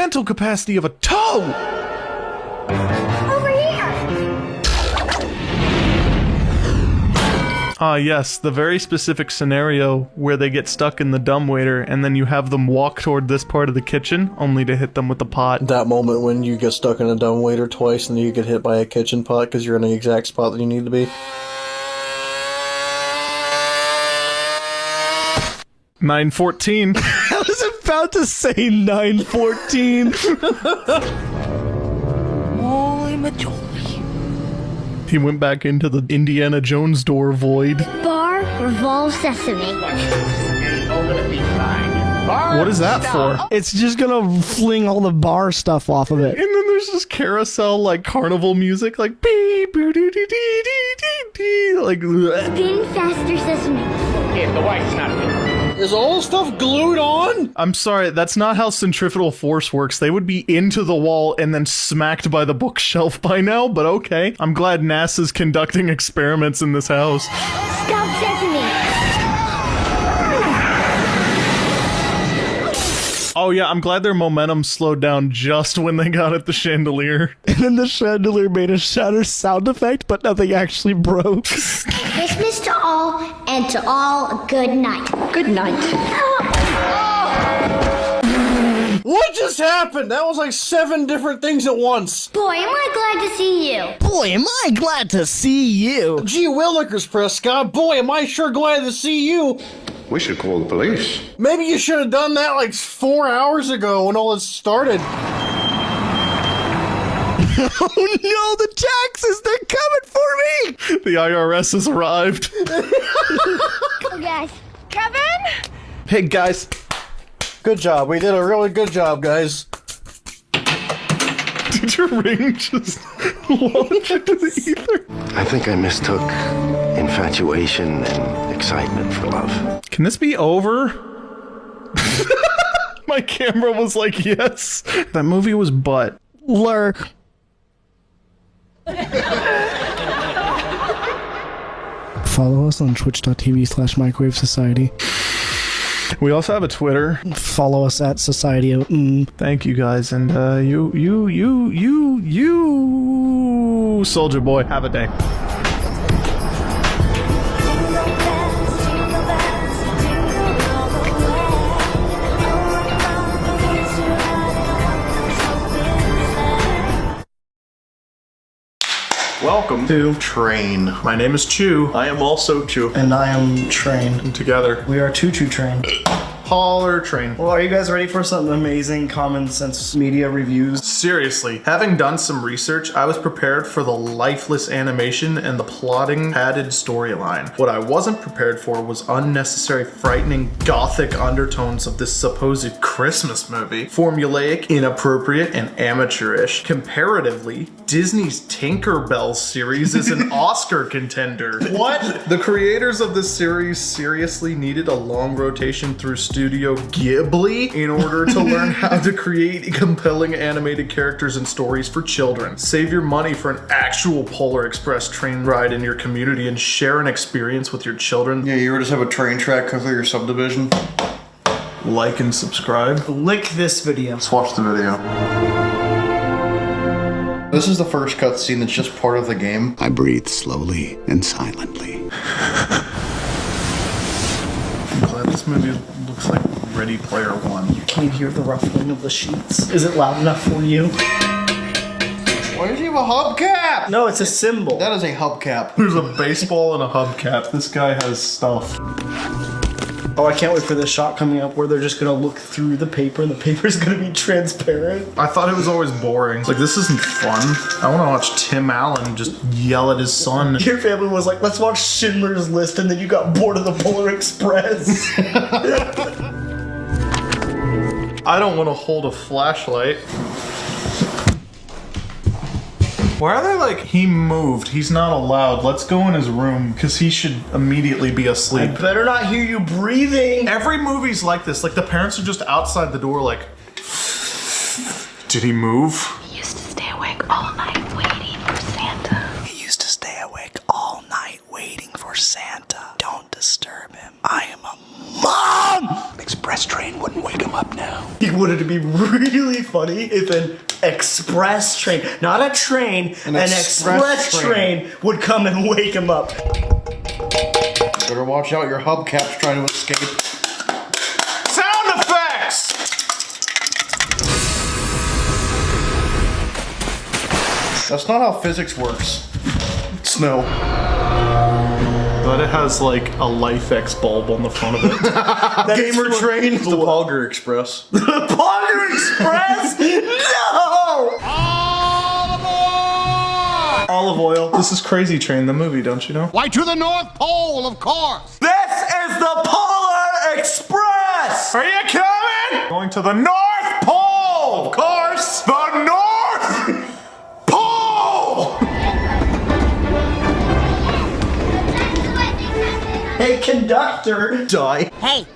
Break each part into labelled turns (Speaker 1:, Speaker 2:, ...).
Speaker 1: mental capacity of a toe!
Speaker 2: Over here!
Speaker 1: Ah, yes, the very specific scenario where they get stuck in the dumbwaiter and then you have them walk toward this part of the kitchen, only to hit them with the pot.
Speaker 3: That moment when you get stuck in a dumbwaiter twice and you get hit by a kitchen pot because you're in the exact spot that you need to be.
Speaker 1: 9:14.
Speaker 4: I was about to say 9:14.
Speaker 2: Holy majoli.
Speaker 1: He went back into the Indiana Jones door void.
Speaker 2: Bar revolve sesame.
Speaker 1: What is that for?
Speaker 4: It's just gonna fling all the bar stuff off of it.
Speaker 1: And then there's this carousel, like, carnival music, like, beep, boo doo dee dee dee dee, like, bleh.
Speaker 2: Spin faster sesame.
Speaker 5: If the white's not good.
Speaker 3: Is all the stuff glued on?
Speaker 1: I'm sorry, that's not how centrifugal force works. They would be into the wall and then smacked by the bookshelf by now, but okay. I'm glad NASA's conducting experiments in this house.
Speaker 2: Stop sesame.
Speaker 1: Oh yeah, I'm glad their momentum slowed down just when they got at the chandelier.
Speaker 4: And then the chandelier made a shatter sound effect, but nothing actually broke.
Speaker 2: Christmas to all, and to all a good night.
Speaker 6: Good night.
Speaker 3: What just happened? That was like 7 different things at once.
Speaker 2: Boy, am I glad to see you.
Speaker 4: Boy, am I glad to see you.
Speaker 3: Gee willikers, Prescott. Boy, am I sure glad to see you.
Speaker 7: We should call the police.
Speaker 3: Maybe you should have done that like 4 hours ago when all this started.
Speaker 4: Oh no, the taxes, they're coming for me.
Speaker 1: The IRS has arrived.
Speaker 2: Oh, guys. Kevin?
Speaker 1: Hey guys.
Speaker 3: Good job. We did a really good job, guys.
Speaker 1: Did your ring just launch into the ether?
Speaker 8: I think I mistook infatuation and excitement for love.
Speaker 1: Can this be over? My camera was like, yes. That movie was butt.
Speaker 4: Lurk. Follow us on twitch.tv/microwave society.
Speaker 1: We also have a Twitter.
Speaker 4: Follow us at Society of
Speaker 1: Thank you guys, and you, Soldier Boy, have a day. Welcome to Train. My name is Chew.
Speaker 3: I am also Chew.
Speaker 4: And I am Train.
Speaker 1: And together,
Speaker 4: We are Choo Choo Train.
Speaker 1: Holler Train.
Speaker 4: Well, are you guys ready for some amazing common sense media reviews?
Speaker 1: Seriously, having done some research, I was prepared for the lifeless animation and the plotting padded storyline. What I wasn't prepared for was unnecessary frightening gothic undertones of this supposed Christmas movie. Formulaic, inappropriate, and amateurish. Comparatively, Disney's Tinkerbell series is an Oscar contender. What? The creators of this series seriously needed a long rotation through Studio Ghibli in order to learn how to create compelling animated characters and stories for children. Save your money for an actual Polar Express train ride in your community and share an experience with your children.
Speaker 3: Yeah, you ever just have a train track come through your subdivision?
Speaker 1: Like and subscribe.
Speaker 4: Lick this video.
Speaker 3: Let's watch the video. This is the first cutscene that's just part of the game.
Speaker 9: I breathe slowly and silently.
Speaker 1: I'm glad this movie looks like Ready Player One.
Speaker 4: Can you hear the ruffling of the sheets? Is it loud enough for you?
Speaker 3: Why does he have a hubcap?
Speaker 4: No, it's a symbol.
Speaker 3: That is a hubcap.
Speaker 1: There's a baseball and a hubcap. This guy has stuff.
Speaker 4: Oh, I can't wait for this shot coming up where they're just gonna look through the paper and the paper's gonna be transparent.
Speaker 1: I thought it was always boring. It's like, this isn't fun. I want to watch Tim Allen just yell at his son.
Speaker 4: Your family was like, let's watch Schindler's List, and then you got bored of the Polar Express.
Speaker 1: I don't want to hold a flashlight. Why are they like, he moved, he's not allowed, let's go in his room, because he should immediately be
Speaker 4: I
Speaker 1: asleep.
Speaker 4: better not hear you breathing.
Speaker 1: Every movie's like this, like the parents are just outside the door like, did he move?
Speaker 6: He used to stay awake all night waiting for Santa.
Speaker 4: He used to stay awake all night waiting for Santa. Don't disturb him. I am a mom!
Speaker 9: Express express train wouldn't wake him up now.
Speaker 4: Would it be really funny if an express train, not a train, an express train would come and wake him up?
Speaker 3: Better watch out, your hubcap's trying to escape.
Speaker 1: Sound effects!
Speaker 3: That's not how physics works.
Speaker 1: Snow. But it has like a LifeX bulb on the front of it.
Speaker 3: Gamer train. The Pogger Express.
Speaker 4: The Pogger Express? No! Olive oil.
Speaker 1: This is Crazy Train, the movie, don't you know?
Speaker 7: Why, to the North Pole, of course.
Speaker 4: This is the Polar Express!
Speaker 1: Are you coming? Going to the North Pole! Of course! The North Pole!
Speaker 4: Hey, conductor.
Speaker 3: Die.
Speaker 10: Hey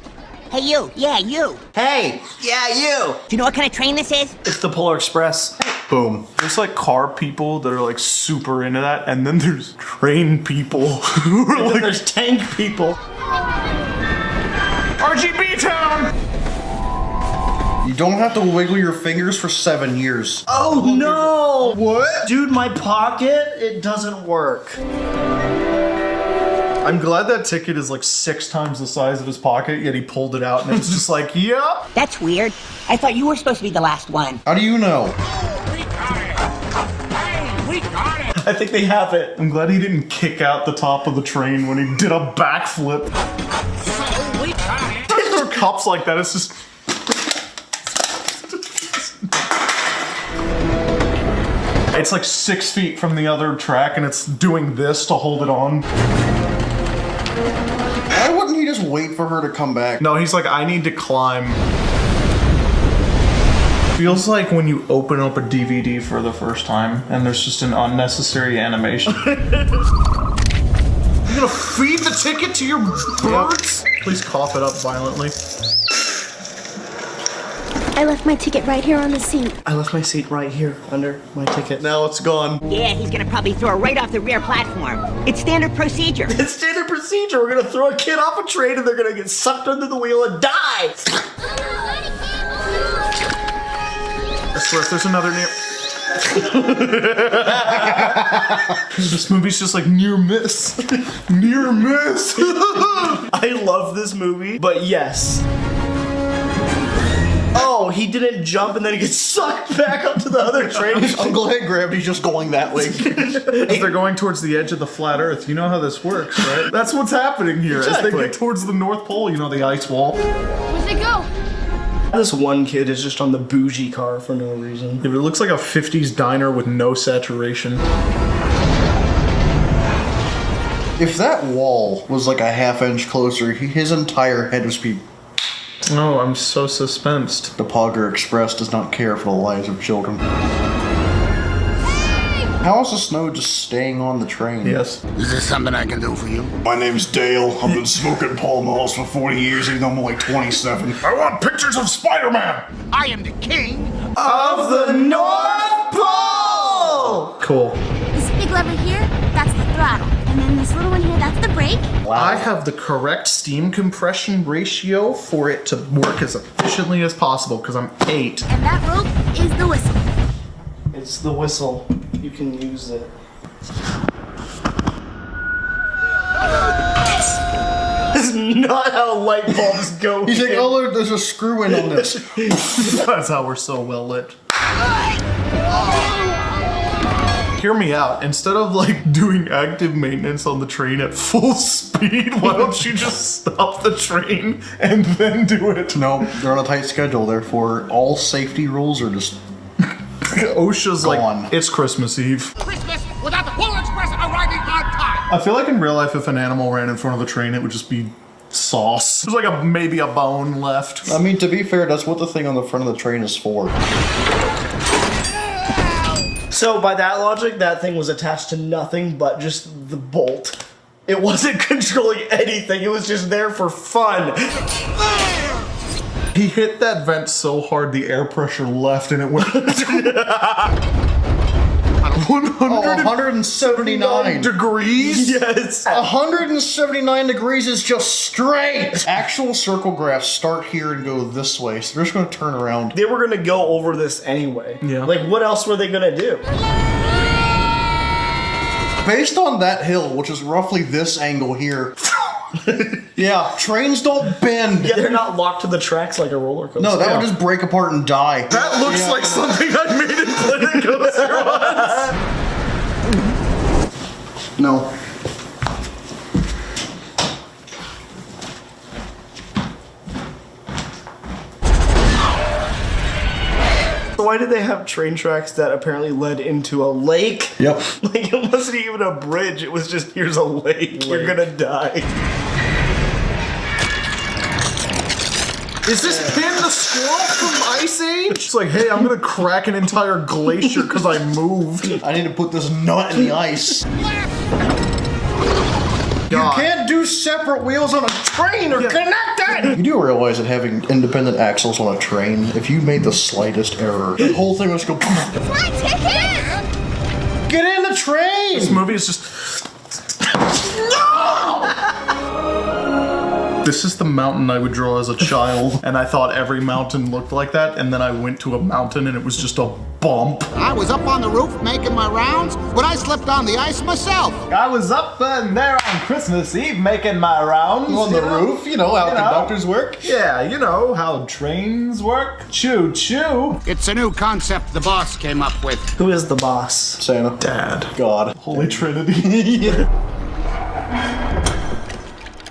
Speaker 10: you, yeah, you.
Speaker 4: Hey, yeah, you.
Speaker 10: Do you know what kind of train this is?
Speaker 4: It's the Polar Express.
Speaker 1: Boom. There's like car people that are like super into that, and then there's train people who are
Speaker 4: And then
Speaker 1: like
Speaker 4: there's tank people.
Speaker 1: RGB Town!
Speaker 3: You don't have to wiggle your fingers for 7 years.
Speaker 4: Oh no!
Speaker 3: What?
Speaker 4: Dude, my pocket, it doesn't work.
Speaker 1: I'm glad that ticket is like 6 times the size of his pocket, yet he pulled it out and it's just like, yep.
Speaker 10: That's weird. I thought you were supposed to be the last one.
Speaker 3: How do you know?
Speaker 4: I think they have it.
Speaker 1: I'm glad he didn't kick out the top of the train when he did a backflip. There are cops like that, it's just... It's like 6 feet from the other track and it's doing this to hold it on.
Speaker 3: Why wouldn't he just wait for her to come back?
Speaker 1: No, he's like, I need to climb. Feels like when you open up a DVD for the first time and there's just an unnecessary animation. You're gonna feed the ticket to your birds? Please cough it up violently.
Speaker 2: I left my ticket right here on the seat.
Speaker 4: I left my seat right here under my ticket.
Speaker 3: Now it's gone.
Speaker 10: Yeah, he's gonna probably throw her right off the rear platform. It's standard procedure.
Speaker 4: It's standard procedure. We're gonna throw a kid off a train and they're gonna get sucked under the wheel and die.
Speaker 1: I swear if there's another near... This movie's just like near miss. Near miss.
Speaker 4: I love this movie, but yes. Oh, he didn't jump and then he gets sucked back up to the other train.
Speaker 3: I'm glad gravity's just going that way.
Speaker 1: As they're going towards the edge of the flat earth, you know how this works, right? That's what's happening here.
Speaker 4: Exactly.
Speaker 1: As they get towards the North Pole, you know, the ice wall.
Speaker 2: Where'd they go?
Speaker 4: This one kid is just on the bougie car for no reason.
Speaker 1: Yeah, but it looks like a 50s diner with no saturation.
Speaker 3: If that wall was like a ½ inch closer, his entire head would be...
Speaker 1: Oh, I'm so suspensed.
Speaker 3: The Pogger Express does not care for the lives of children. How is the snow just staying on the train?
Speaker 1: Yes.
Speaker 7: Is there something I can do for you?
Speaker 9: My name's Dale. I've been smoking Pall Malls for 40 years, even though I'm only 27.
Speaker 7: I want pictures of Spider-Man. I am the king.
Speaker 4: Of the North Pole!
Speaker 1: Cool.
Speaker 2: This big lever here, that's the throttle. And then this little one here, that's the brake.
Speaker 1: I have the correct steam compression ratio for it to work as efficiently as possible because I'm 8.
Speaker 2: And that rope is the whistle.
Speaker 4: It's the whistle. You can use it. This is not how light bulbs go.
Speaker 3: He's like, oh, there's a screw in on this.
Speaker 1: That's how we're so well lit. Hear me out. Instead of like doing active maintenance on the train at full speed, why don't you just stop the train and then do it?
Speaker 3: No, they're on a tight schedule, therefore all safety rules are just...
Speaker 1: OSHA's
Speaker 3: Gone.
Speaker 1: like, it's Christmas Eve.
Speaker 7: Christmas without the Polar Express arriving on time.
Speaker 1: I feel like in real life, if an animal ran in front of the train, it would just be sauce. There's like maybe a bone left.
Speaker 3: I mean, to be fair, that's what the thing on the front of the train is for.
Speaker 4: So by that logic, that thing was attached to nothing but just the bolt. It wasn't controlling anything. It was just there for fun.
Speaker 1: He hit that vent so hard the air pressure left and it went...
Speaker 7: tunnel.
Speaker 3: 179
Speaker 1: degrees?
Speaker 4: Yes.
Speaker 3: 179 degrees is just straight. Actual circle graphs start here and go this way, so they're just going to turn around.
Speaker 4: They were gonna go over this anyway.
Speaker 1: Yeah.
Speaker 4: Like, what else were they gonna do?
Speaker 3: Based on that hill, which is roughly this angle here. Yeah, trains don't bend.
Speaker 4: Yeah, they're not locked to the tracks like a roller coaster.
Speaker 3: No, that would just break apart and die.
Speaker 1: That looks like something I made in Planet Coaster once.
Speaker 3: No.
Speaker 4: Why did they have train tracks that apparently led into a lake?
Speaker 3: Yep.
Speaker 4: Like, it wasn't even a bridge, it was just, here's a lake. You're gonna die.
Speaker 1: Is this Pin the squirrel from Ice Age? It's like, hey, I'm gonna crack an entire glacier because I moved.
Speaker 3: I need to put this nut in the ice. You can't do separate wheels on a train or connect it! You do realize that having independent axles on a train, if you made the slightest error, the whole thing was go.
Speaker 2: My ticket!
Speaker 3: Get in the train!
Speaker 1: This movie is just. This is the mountain I would draw as a child, and I thought every mountain looked like that, and then I went to a mountain and it was just a bump.
Speaker 7: I was up on the roof making my rounds when I slipped on the ice myself.
Speaker 1: I was up in there on Christmas Eve making my rounds.
Speaker 3: On the roof, you know how conductors work?
Speaker 1: Yeah, you know how trains work. Choo choo.
Speaker 7: It's a new concept the boss came up with.
Speaker 4: Who is the boss?
Speaker 3: Santa.
Speaker 1: Dad.
Speaker 3: God.
Speaker 1: Holy Trinity.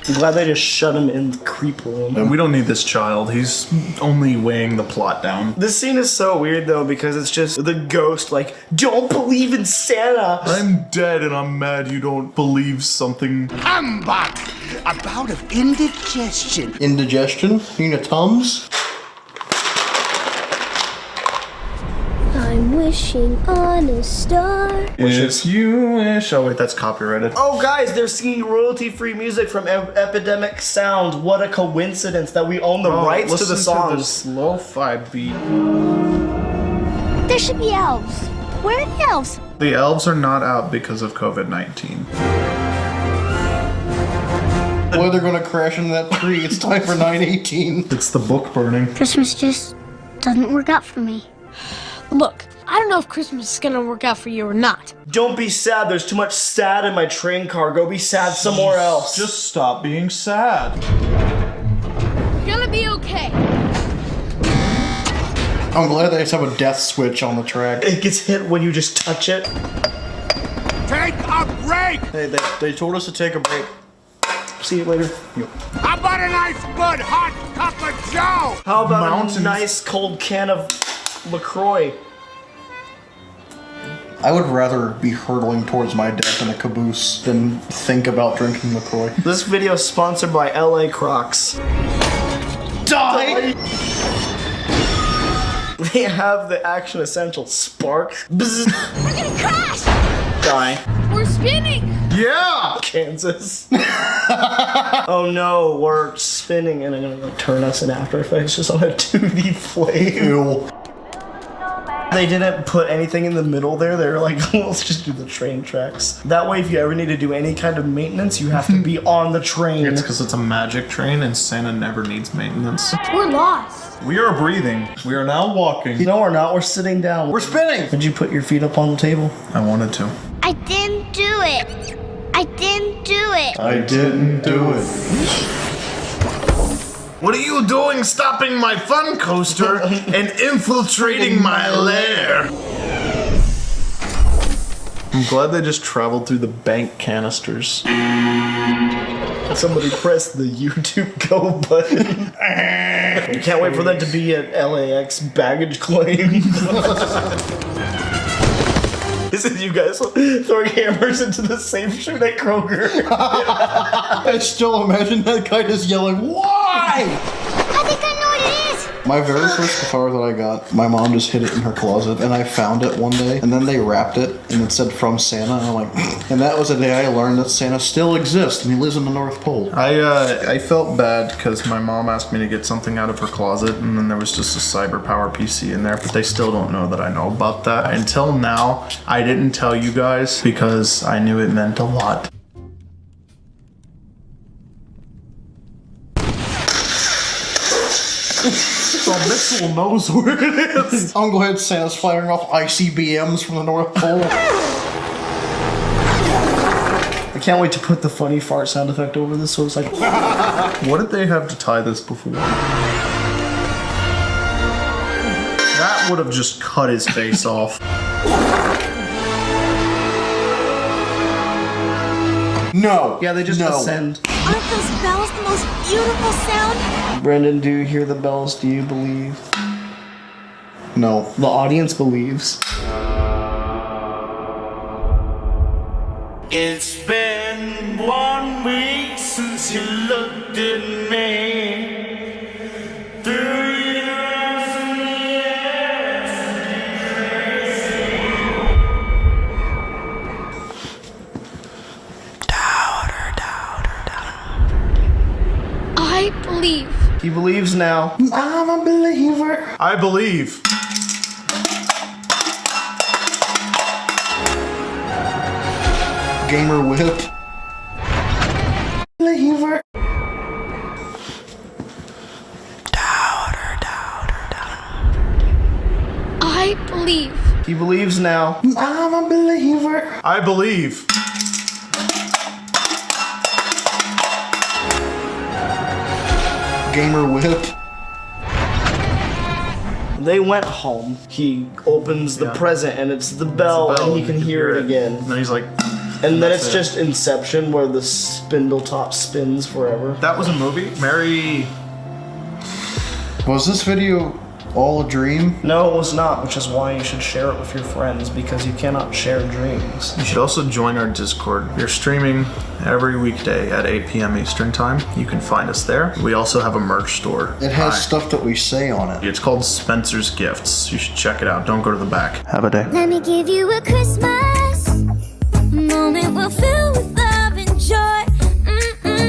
Speaker 4: I'm glad they just shut him in the creep room.
Speaker 1: And we don't need this child. He's only weighing the plot down.
Speaker 4: This scene is so weird though because it's just the ghost like, don't believe in Santa.
Speaker 1: I'm dead and I'm mad you don't believe something.
Speaker 7: Humbug! A bout of indigestion.
Speaker 3: Indigestion? You need a Tums?
Speaker 2: I'm wishing on a star.
Speaker 1: If you wish. Oh wait, that's copyrighted.
Speaker 4: Oh guys, they're singing royalty-free music from Epidemic Sound. What a coincidence that we own the rights to the
Speaker 1: listen
Speaker 4: songs.
Speaker 1: to this lo-fi beat.
Speaker 2: There should be elves. Where are the elves?
Speaker 1: The elves are not out because of COVID-19.
Speaker 3: Boy, they're gonna crash into that tree. It's time for 9/18.
Speaker 1: It's the book burning.
Speaker 2: Christmas just doesn't work out for me.
Speaker 11: Look, I don't know if Christmas is gonna work out for you or not.
Speaker 4: Don't be sad. There's too much sad in my train car. Go be sad somewhere else.
Speaker 1: Just stop being sad.
Speaker 11: You're gonna be okay.
Speaker 3: I'm glad they just have a death switch on the track.
Speaker 4: It gets hit when you just touch it.
Speaker 7: Take a break!
Speaker 3: Hey, they told us to take a break.
Speaker 4: See you later.
Speaker 7: How about a nice good hot cup of joe?
Speaker 4: How about
Speaker 1: Mountains.
Speaker 4: a nice cold can of LaCroix?
Speaker 3: I would rather be hurtling towards my death in a caboose than think about drinking LaCroix.
Speaker 4: This video is sponsored by LA Crocs.
Speaker 3: Die!
Speaker 4: They have the Action Essential Spark. Bzz.
Speaker 2: We're gonna crash!
Speaker 4: Die.
Speaker 11: We're spinning!
Speaker 1: Yeah!
Speaker 4: Kansas. Oh no, we're spinning and I'm gonna like turn us in After Effects just on a 2D flame.
Speaker 3: Ew.
Speaker 4: They didn't put anything in the middle there. They were like, let's just do the train tracks. That way, if you ever need to do any kind of maintenance, you have to be on the train.
Speaker 1: It's because it's a magic train and Santa never needs maintenance.
Speaker 11: We're lost.
Speaker 1: We are breathing. We are now walking.
Speaker 4: No, we're not. We're sitting down.
Speaker 3: We're spinning!
Speaker 4: Did you put your feet up on the table?
Speaker 1: I wanted to.
Speaker 2: I didn't do it. I didn't do it.
Speaker 3: I didn't do it.
Speaker 1: What are you doing stopping my fun coaster and infiltrating my lair? I'm glad they just traveled through the bank canisters.
Speaker 4: Somebody press the YouTube Go button. You can't wait for that to be at LAX baggage claim. This is you guys throwing hammers into the safe shoot at Kroger.
Speaker 3: I still imagine that guy just yelling, why?
Speaker 2: I think I know what it is.
Speaker 3: My very first guitar that I got, my mom just hid it in her closet, and I found it one day, and then they wrapped it, and it said from Santa, and I'm like, and that was the day I learned that Santa still exists, and he lives in the North Pole.
Speaker 1: I felt bad because my mom asked me to get something out of her closet, and then there was just a CyberPower PC in there, but they still don't know that I know about that. Until now, I didn't tell you guys because I knew it meant a lot.
Speaker 3: So Mitchell knows where it is. I'm going to go ahead, Santa's firing off ICBMs from the North Pole.
Speaker 4: I can't wait to put the funny fart sound effect over this, so it's like...
Speaker 1: What did they have to tie this before? That would have just cut his face off.
Speaker 3: No.
Speaker 4: Yeah, they just ascend.
Speaker 2: Aren't those bells the most beautiful sound?
Speaker 4: Brendan, do you hear the bells? Do you believe?
Speaker 3: No.
Speaker 4: The audience believes.
Speaker 12: It's been 1 week since you looked at me. 3 years and years
Speaker 11: I believe.
Speaker 4: He believes now.
Speaker 3: I'm a believer.
Speaker 1: I believe.
Speaker 3: Gamer whip. Believer.
Speaker 11: I believe.
Speaker 4: He believes now.
Speaker 3: I'm a believer.
Speaker 1: I believe.
Speaker 3: Gamer whip.
Speaker 4: They went home. He opens the present and it's the bell, and he can hear it again.
Speaker 1: And then he's like...
Speaker 4: And then it's just Inception where the spindle top spins forever.
Speaker 1: That was a movie? Mary...
Speaker 3: Was this video all a dream?
Speaker 4: No, it was not, which is why you should share it with your friends, because you cannot share dreams.
Speaker 1: You should also join our Discord. We're streaming every weekday at 8 p.m. Eastern time. You can find us there. We also have a merch store.
Speaker 3: It has stuff that we say on it.
Speaker 1: It's called Spencer's Gifts. You should check it out. Don't go to the back. Have a day.
Speaker 2: Let me give you a Christmas moment we'll fill with love and joy.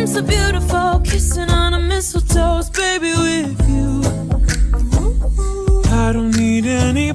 Speaker 13: So beautiful, kissing on a mistletoe, baby, with you. I don't need any.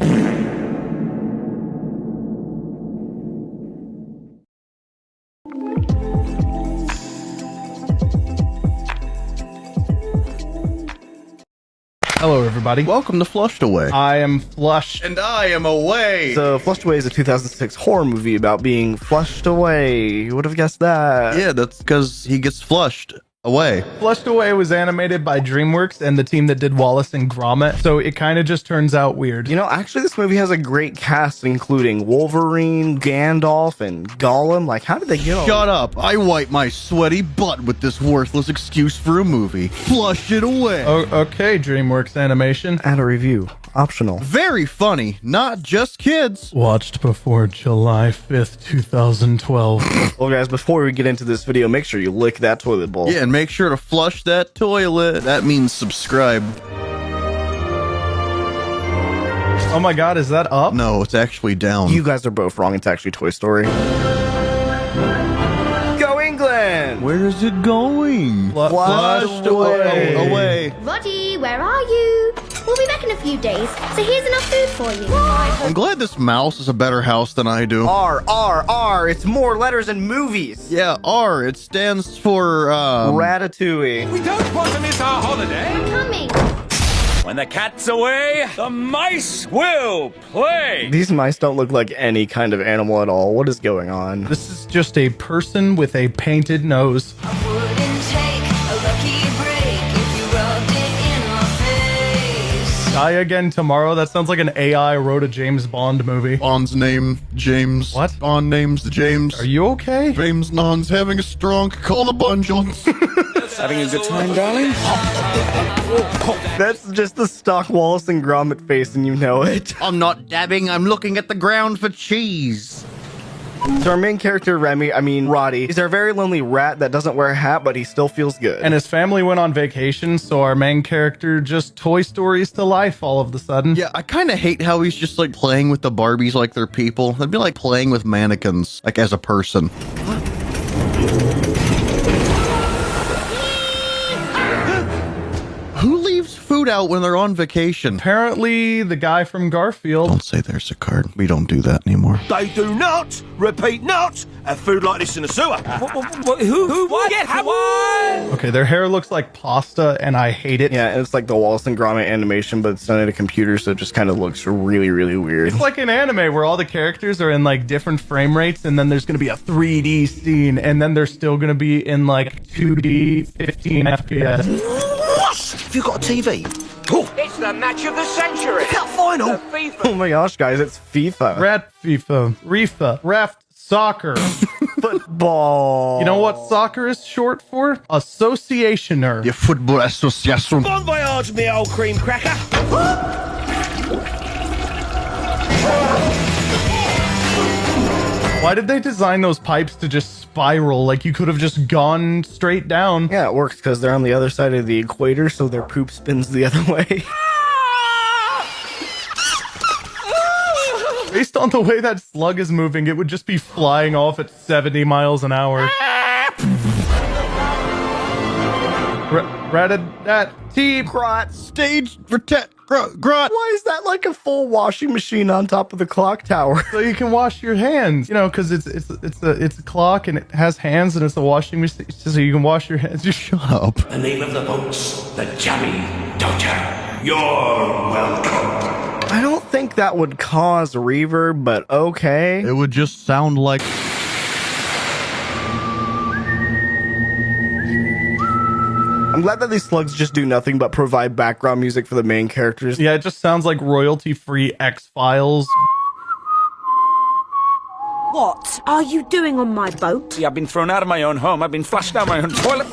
Speaker 14: Hello, everybody.
Speaker 15: Welcome to Flushed Away.
Speaker 14: I am flushed.
Speaker 15: And I am away.
Speaker 4: So, Flushed Away is a 2006 horror movie about being flushed away. Who would have guessed that?
Speaker 15: Yeah, that's because he gets flushed away.
Speaker 14: Flushed Away was animated by DreamWorks and the team that did Wallace and Gromit, so it kind of just turns out weird.
Speaker 4: You know, actually, this movie has a great cast, including Wolverine, Gandalf, and Gollum. Like, how did they get all...
Speaker 15: Shut up. I wipe my sweaty butt with this worthless excuse for a movie. Flush it away.
Speaker 14: Oh, okay, DreamWorks Animation.
Speaker 4: And a review. Optional.
Speaker 15: Very funny. Not just kids.
Speaker 14: Watched before July 5th, 2012.
Speaker 4: Well, guys, before we get into this video, make sure you lick that toilet bowl.
Speaker 15: Yeah, and make sure to flush that toilet. That means subscribe.
Speaker 14: Oh my god, is that up?
Speaker 15: No, it's actually down.
Speaker 4: You guys are both wrong. It's actually Toy Story. Go England!
Speaker 15: Where is it going?
Speaker 4: Flushed away.
Speaker 15: Away.
Speaker 2: Roddy, where are you? We'll be back in a few days, so here's enough food for you.
Speaker 15: I'm glad this mouse is a better house than I do.
Speaker 4: R. It's more letters than movies.
Speaker 15: Yeah, R. It stands for,
Speaker 4: Ratatouille.
Speaker 5: We don't want to miss our holiday.
Speaker 2: I'm coming.
Speaker 5: When the cat's away, the mice will play.
Speaker 4: These mice don't look like any kind of animal at all. What is going on?
Speaker 14: This is just a person with a painted nose. Die Again Tomorrow? That sounds like an AI wrote a James Bond movie.
Speaker 15: Bond's name, James.
Speaker 14: What?
Speaker 15: Bond name's James.
Speaker 14: Are you okay?
Speaker 15: James Non's having a strong call the bungeons.
Speaker 5: Having a good time, darling?
Speaker 4: That's just the stock Wallace and Gromit face, and you know it.
Speaker 15: I'm not dabbing, I'm looking at the ground for cheese.
Speaker 4: So our main character, Roddy, is our very lonely rat that doesn't wear a hat, but he still feels good.
Speaker 14: And his family went on vacation, so our main character just Toy Stories to life all of a sudden.
Speaker 15: Yeah, I kind of hate how he's just like playing with the Barbies like they're people. That'd be like playing with mannequins, like as a person. Who leaves food out when they're on vacation?
Speaker 14: Apparently, the guy from Garfield.
Speaker 15: Don't say there's a card. We don't do that anymore.
Speaker 5: They do not, repeat not, have food like this in the sewer. Who would get one?
Speaker 14: Okay, their hair looks like pasta, and I hate it.
Speaker 4: Yeah, and it's like the Wallace and Gromit animation, but it's done in a computer, so it just kind of looks really, really weird.
Speaker 14: It's like an anime where all the characters are in like different frame rates, and then there's going to be a 3D scene, and then they're still going to be in like 2D 15 FPS.
Speaker 8: Have you got a TV?
Speaker 5: It's the match of the century.
Speaker 8: Look out final.
Speaker 4: Oh my gosh, guys, it's FIFA.
Speaker 14: Rat FIFA, Rifa, Raft Soccer.
Speaker 4: Football.
Speaker 14: You know what soccer is short for? Associationer.
Speaker 15: Your football association.
Speaker 5: Bon voyage, me old cream cracker.
Speaker 14: Why did they design those pipes to just spiral? Like you could have just gone straight down.
Speaker 4: Yeah, it works because they're on the other side of the equator, so their poop spins the other way.
Speaker 14: Based on the way that slug is moving, it would just be flying off at 70 miles an hour. Rat-a-dat-tee.
Speaker 15: Grot. Stage. Grot.
Speaker 4: Why is that like a full washing machine on top of the clock tower?
Speaker 14: So you can wash your hands, you know, because it's a clock and it has hands and it's a washing machine, so you can wash your hands. Just shut up.
Speaker 12: The name of the boat's the Jammy Dodger. You're welcome.
Speaker 4: I don't think that would cause reverb, but okay.
Speaker 15: It would just sound like.
Speaker 4: I'm glad that these slugs just do nothing but provide background music for the main characters.
Speaker 14: Yeah, it just sounds like royalty-free X-Files.
Speaker 10: What are you doing on my boat?
Speaker 5: See, I've been thrown out of my own home. I've been flushed down my own toilet.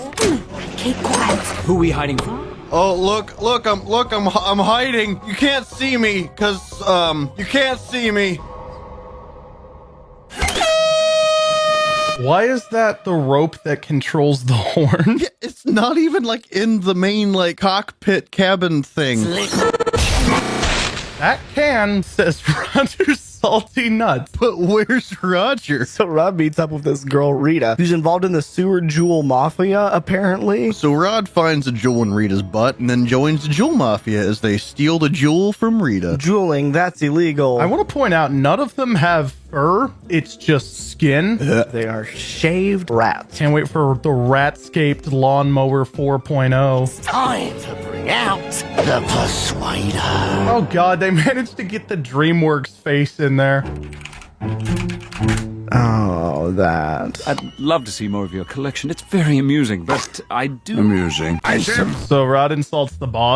Speaker 10: Keep quiet.
Speaker 5: Who are we hiding from?
Speaker 15: Oh, look, I'm hiding. You can't see me, cause, you can't see me.
Speaker 14: Why is that the rope that controls the horn?
Speaker 15: Yeah, it's not even like in the main like cockpit cabin thing.
Speaker 14: That can, says Roger's salty nuts.
Speaker 15: But where's Roger?
Speaker 4: So Rod meets up with this girl, Rita, who's involved in the sewer jewel mafia, apparently.
Speaker 15: So Rod finds a jewel in Rita's butt and then joins the jewel mafia as they steal the jewel from Rita.
Speaker 4: Jeweling, that's illegal.
Speaker 14: I want to point out, none of them have fur. It's just skin.
Speaker 4: They are shaved rats.
Speaker 14: Can't wait for the Ratscaped Lawnmower 4.0.
Speaker 8: It's time to bring out the Persuader.
Speaker 14: Oh god, they managed to get the DreamWorks face in there.
Speaker 4: Oh, that.
Speaker 5: I'd love to see more of your collection. It's very amusing, but I do...
Speaker 12: Amusing.
Speaker 14: So Rod insults the boss.